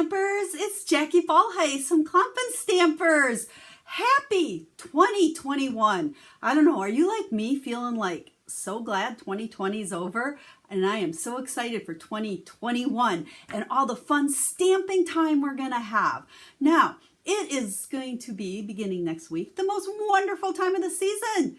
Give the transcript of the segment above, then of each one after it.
Stampers, it's Jackie Bolhuis from Klompen Stampers. Happy 2021. I don't know, are you like me feeling like so glad 2020 is over? And I am so excited for 2021 and all the fun stamping time we're going to have. Now, it is going to be, beginning next week, the most wonderful time of the season.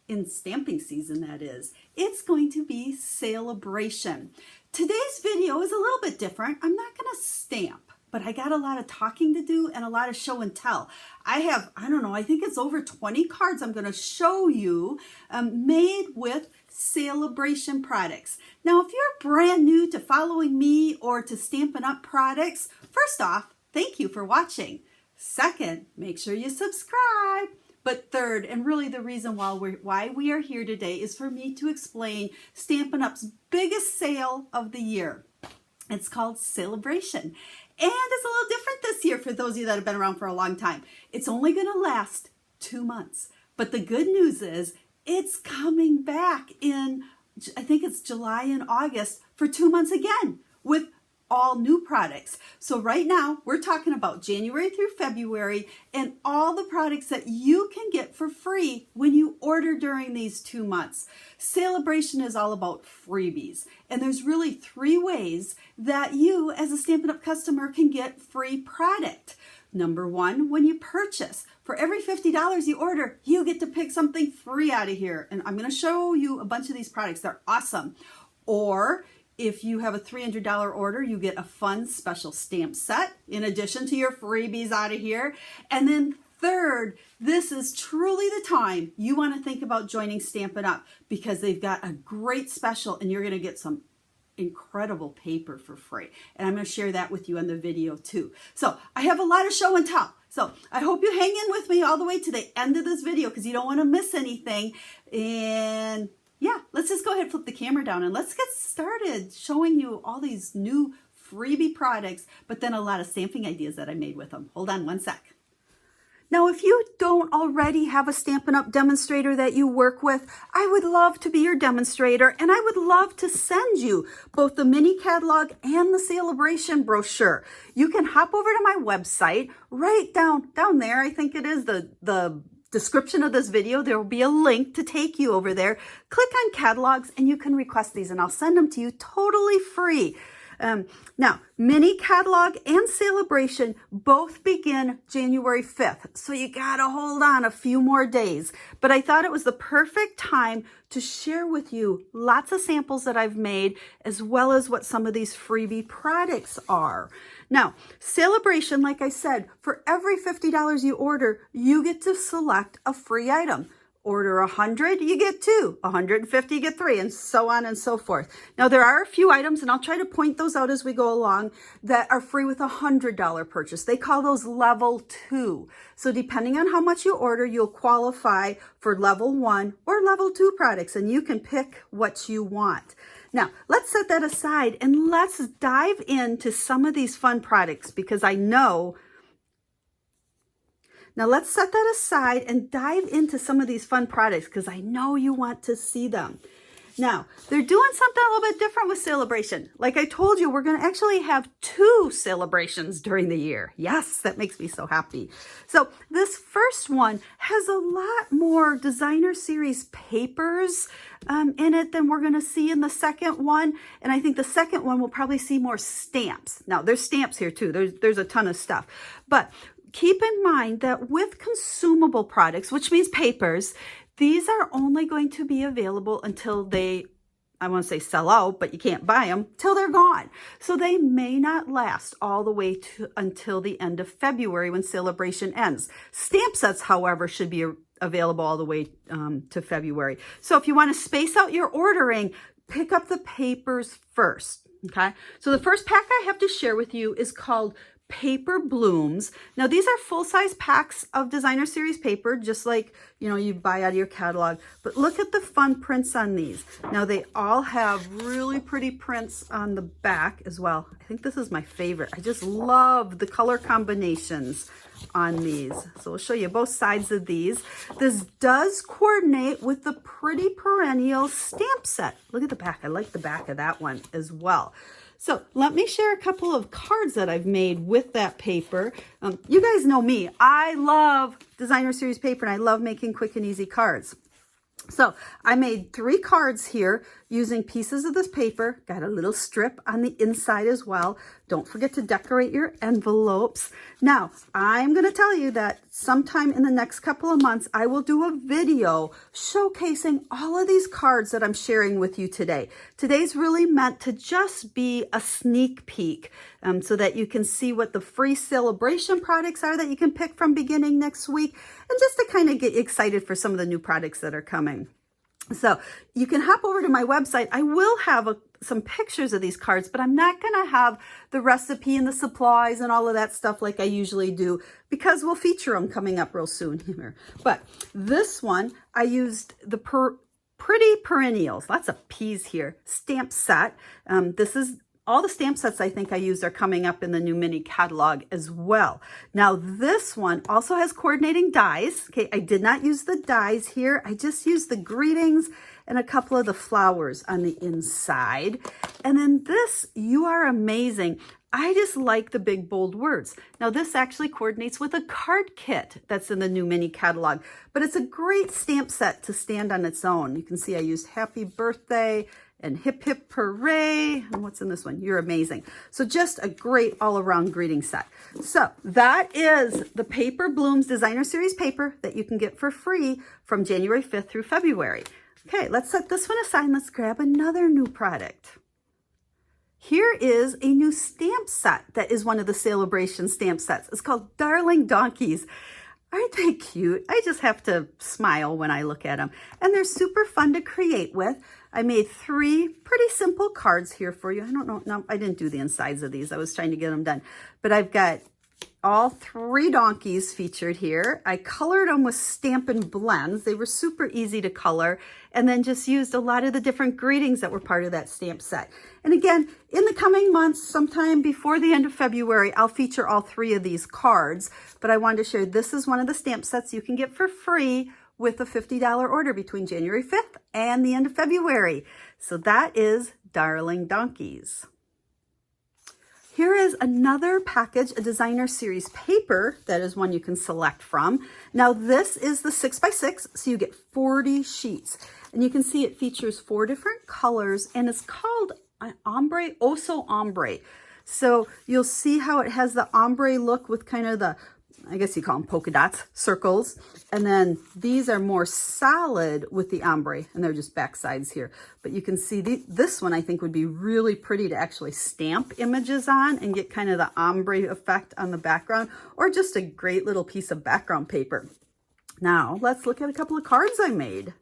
In stamping season, that is. It's going to be Sale-a-Bration. Today's video is a little bit different. I'm not going to stamp, but I got a lot of talking to do and a lot of show and tell. I have, I don't know, I think it's over 20 cards I'm going to show you made with Sale-a-Bration products. Now, if you're brand new to following me or to Stampin' Up products, first off, thank you for watching. Second, make sure you subscribe. But third, and really the reason why we are here today is for me to explain Stampin' Up's biggest sale of the year. It's called Sale-a-Bration. And it's a little different this year for those of you that have been around for a long time. It's only going to last 2 months. But the good news is it's coming back in, I think it's July and August, for 2 months again with all new products. So right now we're talking about January through February and all the products that you can get for free when you order during these 2 months. Sale-a-Bration is all about freebies, and there's really 3 ways that you as a Stampin' Up customer can get free product. Number 1, when you purchase. For every $50 you order, you get to pick something free out of here. And I'm going to show you a bunch of these products. They're awesome. Or if you have a $300 order, you get a fun special stamp set in addition to your freebies out of here. And then third, this is truly the time you want to think about joining Stampin' Up because they've got a great special and you're going to get some incredible paper for free. And I'm going to share that with you on the video too. So I have a lot of show and tell. So I hope you hang in with me all the way to the end of this video because you don't want to miss anything. And yeah, let's just go ahead and flip the camera down and let's get started showing you all these new freebie products, but then a lot of stamping ideas that I made with them. Hold on one sec. Now, if you don't already have a Stampin' Up demonstrator that you work with, I would love to be your demonstrator, and I would love to send you both the mini catalog and the Sale-a-Bration brochure. You can hop over to my website, right down there, I think it is the description of this video. There will be a link to take you over there. Click on catalogs and you can request these and I'll send them to you totally free. Now, mini catalog and Sale-a-Bration both begin January 5th. So you gotta hold on a few more days. But I thought it was the perfect time to share with you lots of samples that I've made as well as what some of these freebie products are. Now, Sale-a-Bration, like I said, for every $50 you order, you get to select a free item. Order 100, you get 2. 150, you get 3, and so on and so forth. Now, there are a few items, and I'll try to point those out as we go along, that are free with a $100 purchase. They call those level 2. So depending on how much you order, you'll qualify for level 1 or level 2 products, and you can pick what you want. Now, let's set that aside, and let's dive into some of these fun products, because I know. Now let's set that aside and dive into some of these fun products because I know you want to see them. Now, they're doing something a little bit different with Sale-a-Bration. Like I told you, we're going to actually have 2 celebrations during the year. Yes, that makes me so happy. So this first one has a lot more designer series papers in it than we're going to see in the second one. And I think the second one will probably see more stamps. Now, there's stamps here too. There's a ton of stuff. But keep in mind that with consumable products, which means papers, these are only going to be available until they, I want to say sell out, but you can't buy them till they're gone. So they may not last all the way until the end of February when Sale-a-Bration ends. Stamp sets, however, should be available all the way to February. So if you want to space out your ordering, pick up the papers first. Okay. So the first pack I have to share with you is called Paper Blooms. Now these are full-size packs of designer series paper, just like you buy out of your catalog. But look at the fun prints on these. Now they all have really pretty prints on the back as well. I think this is my favorite. I just love the color combinations on these. So we'll show you both sides of these. This does coordinate with the Pretty Perennial stamp set. Look at the back. I like the back of that one as well. So let me share a couple of cards that I've made with that paper. You guys know me. I love designer series paper and I love making quick and easy cards. So I made 3 cards here using pieces of this paper. Got a little strip on the inside as well. Don't forget to decorate your envelopes. Now, I'm going to tell you that sometime in the next couple of months, I will do a video showcasing all of these cards that I'm sharing with you today. Today's really meant to just be a sneak peek so that you can see what the free Sale-a-Bration products are that you can pick from beginning next week, and just to kind of get excited for some of the new products that are coming. So you can hop over to my website. I will have some pictures of these cards, but I'm not going to have the recipe and the supplies and all of that stuff like I usually do, because we'll feature them coming up real soon here. But this one, I used the Pretty Perennials, lots of P's here, stamp set. This is all the stamp sets I think I used are coming up in the new mini catalog as well. Now this one also has coordinating dies. Okay, I did not use the dies here. I just used the greetings and a couple of the flowers on the inside. And then this, You Are Amazing. I just like the big bold words. Now this actually coordinates with a card kit that's in the new mini catalog, but it's a great stamp set to stand on its own. You can see I used Happy Birthday and Hip Hip Hooray. And what's in this one? You're Amazing. So just a great all-around greeting set. So that is the Paper Blooms Designer Series paper that you can get for free from January 5th through February. Okay, let's set this one aside and let's grab another new product. Here is a new stamp set that is one of the Sale-a-Bration stamp sets. It's called Darling Donkeys. Aren't they cute? I just have to smile when I look at them. And they're super fun to create with. I made 3 pretty simple cards here for you. I don't know, no, I didn't do the insides of these. I was trying to get them done. But I've got all 3 donkeys featured here. I colored them with Stampin' Blends. They were super easy to color, and then just used a lot of the different greetings that were part of that stamp set. And again, in the coming months, sometime before the end of February, I'll feature all 3 of these cards. But I wanted to share this is one of the stamp sets you can get for free with a $50 order between January 5th and the end of February. So that is Darling Donkeys. Here is another package, a designer series paper that is one you can select from. Now this is the 6x6, so you get 40 sheets. And you can see it features 4 different colors, and it's called an ombre, oso ombre. So you'll see how it has the ombre look with kind of the, I guess you call them polka dots, circles. And then these are more solid with the ombre, and they're just back sides here. But you can see this one I think would be really pretty to actually stamp images on and get kind of the ombre effect on the background, or just a great little piece of background paper. Now let's look at a couple of cards I made.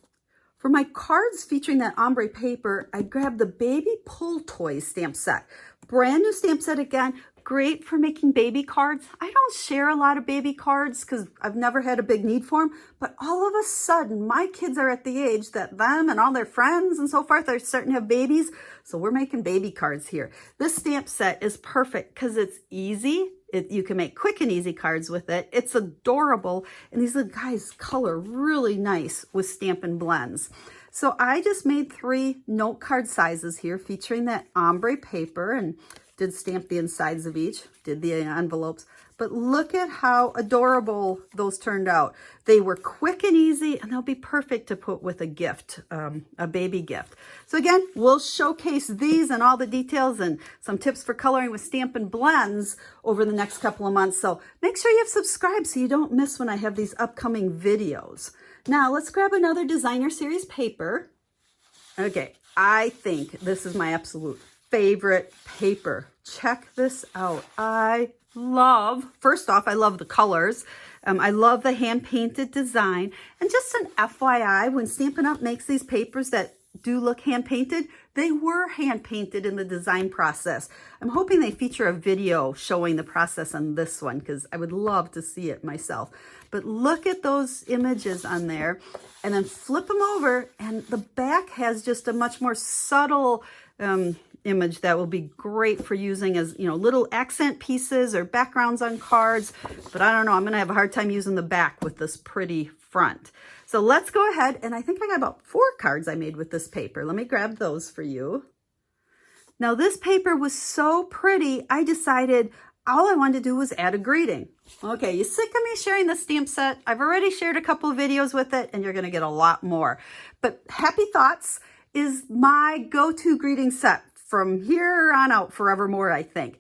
For my cards featuring that ombre paper, I grabbed the Baby Pull Toys stamp set. Brand new stamp set again. Great for making baby cards. I don't share a lot of baby cards because I've never had a big need for them, but all of a sudden my kids are at the age that them and all their friends and so forth are starting to have babies. So we're making baby cards here. This stamp set is perfect because it's easy. You can make quick and easy cards with it. It's adorable. And these little guys color really nice with Stampin' Blends. So I just made 3 note card sizes here featuring that ombre paper, and did stamp the insides of each, did the envelopes. But look at how adorable those turned out. They were quick and easy, and they'll be perfect to put with a gift, a baby gift. So again, we'll showcase these and all the details and some tips for coloring with Stampin' Blends over the next couple of months. So make sure you have subscribed so you don't miss when I have these upcoming videos. Now let's grab another designer series paper. Okay, I think this is my absolute favorite paper. Check this out. First off, I love the colors. I love the hand-painted design. And just an FYI, when Stampin' Up! Makes these papers that do look hand-painted, they were hand-painted in the design process. I'm hoping they feature a video showing the process on this one because I would love to see it myself. But look at those images on there, and then flip them over, and the back has just a much more subtle image that will be great for using as, you know, little accent pieces or backgrounds on cards. But I don't know, I'm going to have a hard time using the back with this pretty front. So let's go ahead, and I think I got about 4 cards I made with this paper. Let me grab those for you. Now this paper was so pretty, I decided all I wanted to do was add a greeting. Okay, you sick of me sharing the stamp set? I've already shared a couple of videos with it, and you're gonna get a lot more. But Happy Thoughts is my go-to greeting set from here on out forevermore, I think.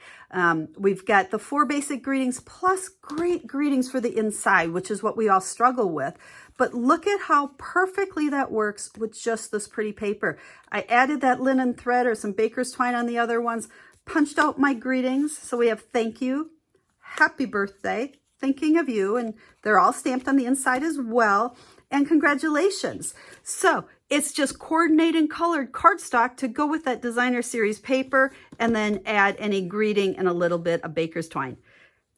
We've got the 4 basic greetings plus great greetings for the inside, which is what we all struggle with. But look at how perfectly that works with just this pretty paper. I added that linen thread or some baker's twine on the other ones, punched out my greetings. So we have thank you, happy birthday, thinking of you, and they're all stamped on the inside as well, and congratulations. So it's just coordinated colored cardstock to go with that designer series paper, and then add any greeting and a little bit of baker's twine.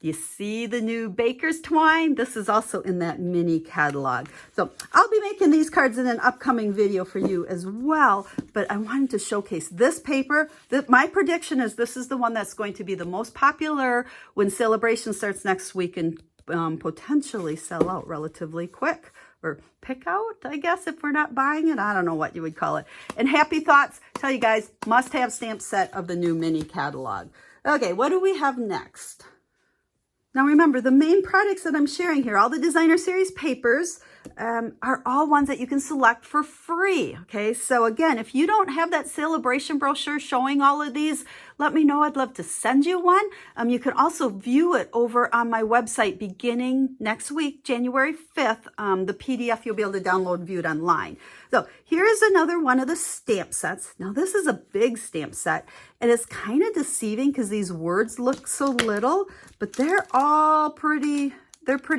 You see the new baker's twine? This is also in that mini catalog. So I'll be making these cards in an upcoming video for you as well, but I wanted to showcase this paper. My prediction is this is the one that's going to be the most popular when Sale-a-Bration starts next week and potentially sell out relatively quick. Or pick out, I guess, if we're not buying it. I don't know what you would call it. And Happy Thoughts, tell you guys, must-have stamp set of the new mini catalog. Okay, what do we have next? Now remember, the main products that I'm sharing here, all the designer series papers, are all ones that you can select for free. Okay, so again, if you don't have that Sale-a-Bration brochure showing all of these, let me know. I'd love to send you one. You can also view it over on my website beginning next week, January 5th. The PDF you'll be able to download and view it online. So here's another one of the stamp sets. Now this is a big stamp set, and it's kind of deceiving because these words look so little, but they're all pretty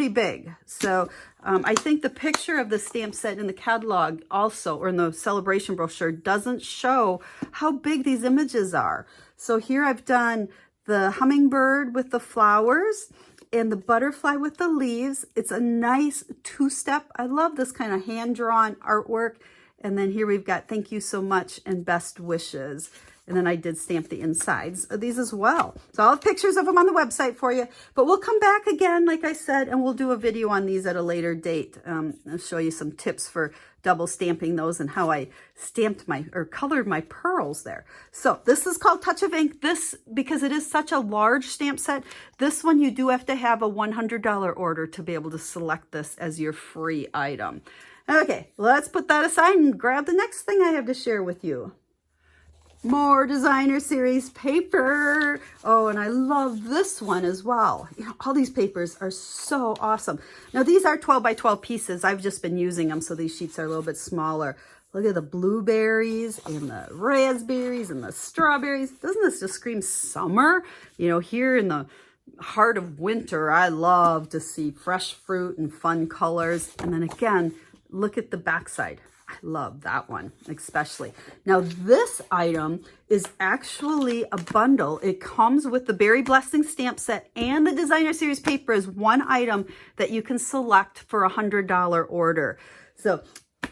big. So I think the picture of the stamp set in the catalog also, or in the Sale-a-Bration brochure, doesn't show how big these images are. So here I've done the hummingbird with the flowers and the butterfly with the leaves. It's a nice 2-step. I love this kind of hand-drawn artwork. And then here we've got thank you so much and best wishes. And then I did stamp the insides of these as well. So I'll have pictures of them on the website for you. But we'll come back again, like I said, and we'll do a video on these at a later date. I'll show you some tips for double stamping those and how I stamped colored my pearls there. So this is called Touch of Ink. This, because it is such a large stamp set, this one you do have to have a $100 order to be able to select this as your free item. Okay, let's put that aside and grab the next thing I have to share with you. More designer series paper. Oh, and I love this one as well. You know, all these papers are so awesome. Now these are 12 by 12 pieces. I've just been using them, so these sheets are a little bit smaller. Look at the blueberries and the raspberries and the strawberries. Doesn't this just scream summer? You know, here in the heart of winter, I love to see fresh fruit and fun colors. And then again, look at the backside. I love that one, especially. Now, this item is actually a bundle. It comes with the Berry Blessing stamp set and the designer series paper as one item that you can select for a $100 order. So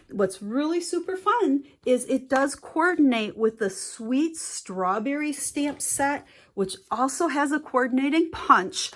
what's really super fun is it does coordinate with the Sweet Strawberry stamp set, which also has a coordinating punch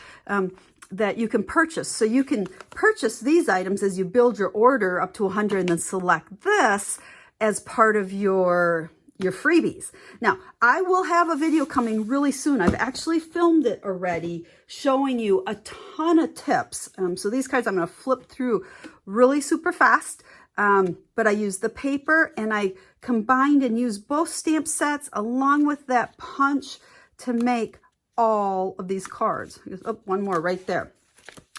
that you can purchase. So you can purchase these items as you build your order up to 100 and then select this as part of your freebies. Now, I will have a video coming really soon. I've actually filmed it already showing you a ton of tips. So these cards I'm going to flip through really super fast. But I used the paper and I combined and used both stamp sets along with that punch to make all of these cards. Oh, one more right there.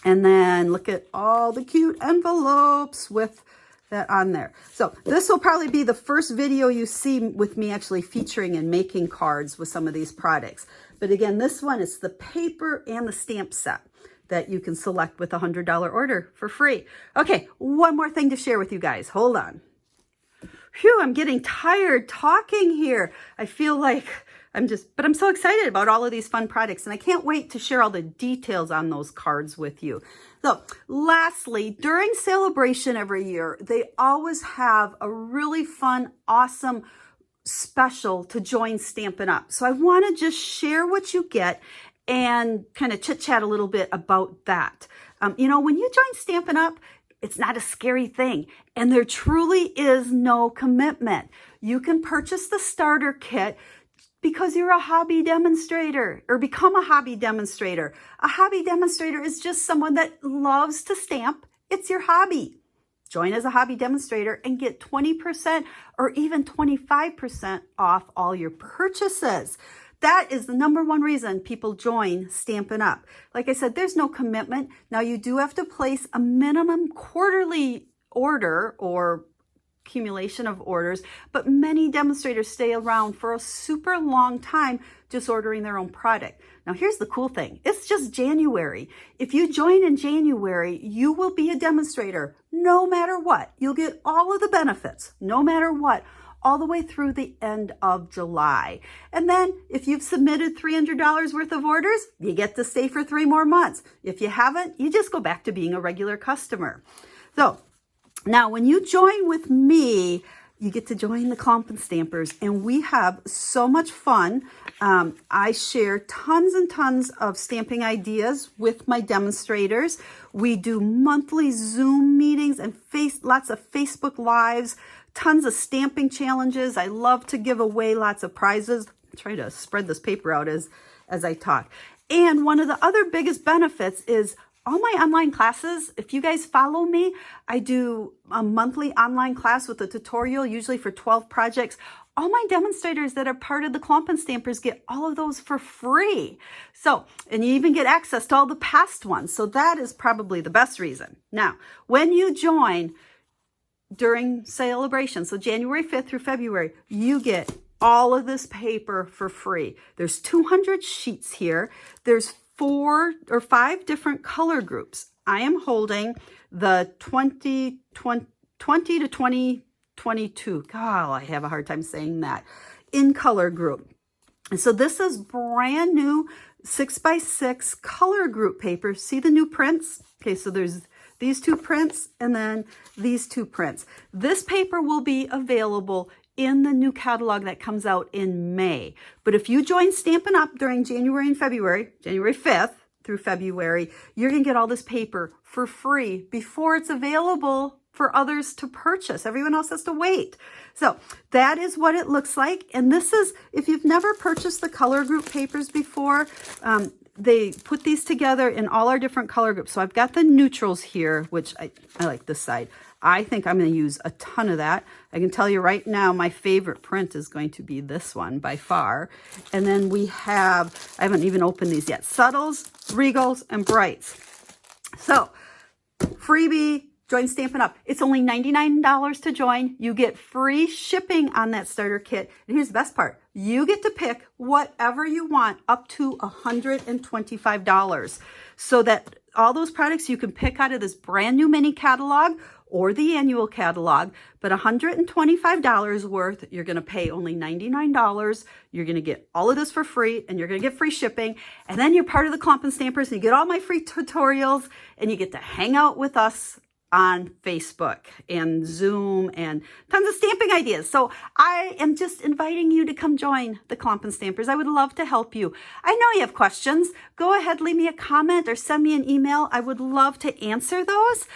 And then look at all the cute envelopes with that on there. So this will probably be the first video you see with me actually featuring and making cards with some of these products. But again, this one is the paper and the stamp set that you can select with a $100 order for free. Okay, one more thing to share with you guys. Hold on. Phew, I'm getting tired talking here. I feel like but I'm so excited about all of these fun products, and I can't wait to share all the details on those cards with you. So lastly, during Sale-a-Bration every year, they always have a really fun, awesome special to join Stampin' Up. So I want to just share what you get and kind of chit chat a little bit about that. You know, when you join Stampin' Up, it's not a scary thing, and there truly is no commitment. You can purchase the starter kit because you're a hobby demonstrator or become a hobby demonstrator. A hobby demonstrator is just someone that loves to stamp. It's your hobby. Join as a hobby demonstrator and get 20% or even 25% off all your purchases. That is the #1 reason people join Stampin' Up. Like I said, there's no commitment. Now you do have to place a minimum quarterly order or accumulation of orders, but many demonstrators stay around for a super long time just ordering their own product. Now here's the cool thing. It's just January. If you join in January, you will be a demonstrator no matter what. You'll get all of the benefits no matter what, all the way through the end of July. And then if you've submitted $300 worth of orders, you get to stay for 3 more months. If you haven't, you just go back to being a regular customer. So now when you join with me, you get to join the Klompen Stampers, and we have so much fun. I share tons and tons of stamping ideas with my demonstrators. We do monthly Zoom meetings and lots of Facebook Lives, tons of stamping challenges. I love to give away lots of prizes. I try to spread this paper out as I talk. And one of the other biggest benefits is all my online classes. If you guys follow me, I do a monthly online class with a tutorial, usually for 12 projects. All my demonstrators that are part of the Klompen Stampers get all of those for free. So, and you even get access to all the past ones. So that is probably the best reason. Now, when you join during Sale-a-Bration, so January 5th through February, you get all of this paper for free. There's 200 sheets here. There's 4 or 5 different color groups. I am holding the 20 to 2022. God, I have a hard time saying that. In color group. And so this is brand new 6x6 color group paper. See the new prints? Okay, so there's these 2 prints and then these 2 prints. This paper will be available in the new catalog that comes out in May. But if you join Stampin' Up during January and February, January 5th through February, you're going to get all this paper for free before it's available for others to purchase. Everyone else has to wait. So that is what it looks like. And this is, if you've never purchased the color group papers before, they put these together in all our different color groups. So I've got the neutrals here, which I like this side. I think I'm going to use a ton of that. I can tell you right now, my favorite print is going to be this one by far. And then we have, I haven't even opened these yet, Subtles, Regals, and Brights. So freebie, join Stampin' Up. It's only $99 to join. You get free shipping on that starter kit. And here's the best part. You get to pick whatever you want up to $125. So that all those products you can pick out of this brand new mini catalog or the annual catalog, but $125 worth, you're going to pay only $99. You're going to get all of this for free, and you're going to get free shipping. And then you're part of the Klompen Stampers, and you get all my free tutorials, and you get to hang out with us on Facebook and Zoom and tons of stamping ideas. So I am just inviting you to come join the Klompen Stampers. I would love to help you. I know you have questions. Go ahead, leave me a comment or send me an email. I would love to answer those.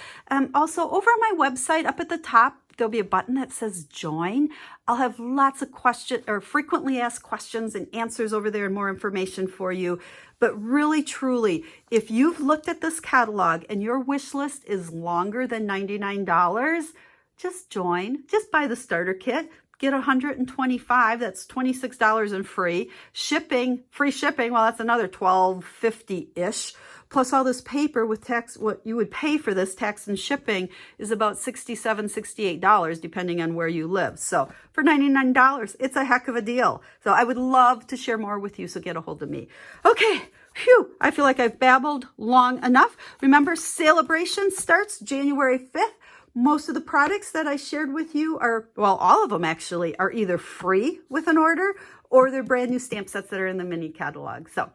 Also, over on my website, up at the top, there'll be a button that says join. I'll have lots of questions or frequently asked questions and answers over there and more information for you. But really, truly, if you've looked at this catalog and your wish list is longer than $99, just join. Just buy the starter kit. Get $125. That's $26 and free. Shipping, free shipping, well, that's another $12.50-ish. Plus all this paper with tax, what you would pay for this tax and shipping is about $67, $68, depending on where you live. So for $99, it's a heck of a deal. So I would love to share more with you, so get a hold of me. Okay, phew, I feel like I've babbled long enough. Remember, Sale-a-Bration starts January 5th. Most of the products that I shared with you are, well, all of them actually, are either free with an order or they're brand new stamp sets that are in the mini catalog. So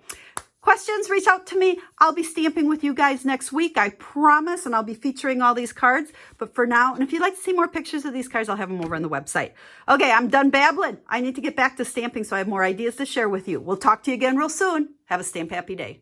questions, reach out to me. I'll be stamping with you guys next week, I promise, and I'll be featuring all these cards. But for now, and if you'd like to see more pictures of these cards, I'll have them over on the website. Okay, I'm done babbling. I need to get back to stamping so I have more ideas to share with you. We'll talk to you again real soon. Have a stamp happy day.